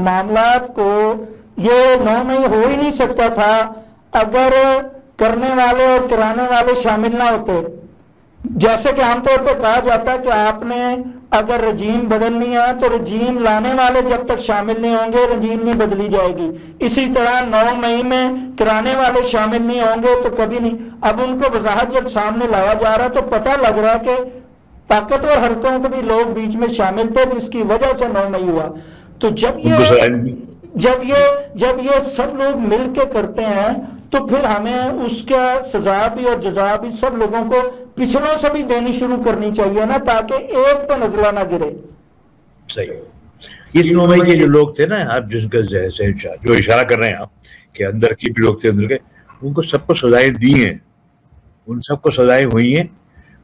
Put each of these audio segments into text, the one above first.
معاملات کو یہ 9 مئی ہو ہی نہیں سکتا تھا اگر کرنے والے اور کرانے والے شامل نہ ہوتے. جیسے کہ عام طور پہ کہا جاتا ہے کہ آپ نے اگر رجیم بدلنی ہے تو رجیم لانے والے جب تک شامل نہیں ہوں گے رجیم نہیں بدلی جائے گی. اسی طرح 9 مئی میں کرانے والے شامل نہیں ہوں گے تو کبھی نہیں. اب ان کو وضاحت جب سامنے لایا جا رہا تو پتہ لگ رہا کہ طاقتور حلقوں کے بھی لوگ بیچ میں شامل تھے جس کی وجہ سے 9 مئی ہوا. تو جب یہ سب لوگ مل کے کرتے ہیں تو پھر ہمیں اس کا سزا بھی اور جزا بھی سب لوگوں کو پچھلوں سے بھی دینی شروع کرنی چاہیے نا, تاکہ ایک پہ نزلہ نہ گرے. صحیح. اس 9 مئی کے جو لوگ تھے نا, آپ جن کا جو اشارہ کر رہے ہیں آپ کہ اندر کی بھی لوگ تھے اندر کے, ان کو سب کو سزائیں دی ہیں, ان سب کو سزائیں ہوئی ہیں.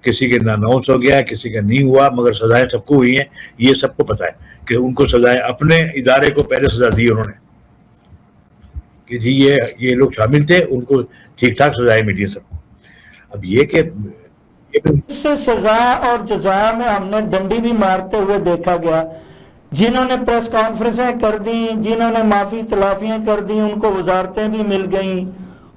کسی کے نانوس ہو گیا, کسی کا نہیں ہوا, مگر سزائیں سب کو ہوئی ہیں. یہ سب کو پتہ ہے کہ ان کو سزائیں اپنے ادارے کو پہلے سزا دی انہوں نے کہ جی یہ لوگ شامل تھے, ان کو ٹھیک ٹھاک سزائیں ملی ہیں سب کو. اب یہ کہ اس سے سزا اور جزا میں ہم نے ڈنڈی بھی مارتے ہوئے دیکھا گیا. جنہوں نے پریس کانفرنسیں کر دیں, جنہوں نے معافی تلافیاں کر دیں, ان کو وزارتیں بھی مل گئیں,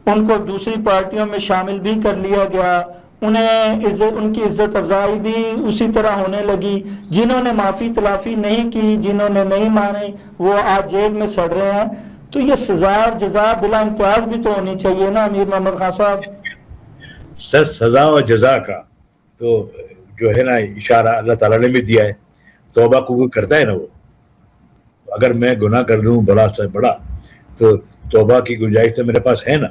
ان کو دوسری پارٹیوں میں شامل بھی کر لیا گیا, ان کی عزت افزائی بھی اسی طرح ہونے لگی. جنہوں نے معافی تلافی نہیں کی, جنہوں نے نہیں مانی, وہ آج جیل میں سڑ رہے ہیں. تو یہ سزا اور جزا بلا امتیاز بھی تو ہونی چاہیے نا امیر محمد خان صاحب. سزا اور جزا کا تو جو ہے نا اشارہ اللہ تعالیٰ نے بھی دیا ہے. توبہ قبول کرتا ہے نا وہ. اگر میں گناہ کر دوں بڑا سے بڑا تو توبہ کی گنجائش تو میرے پاس ہے نا.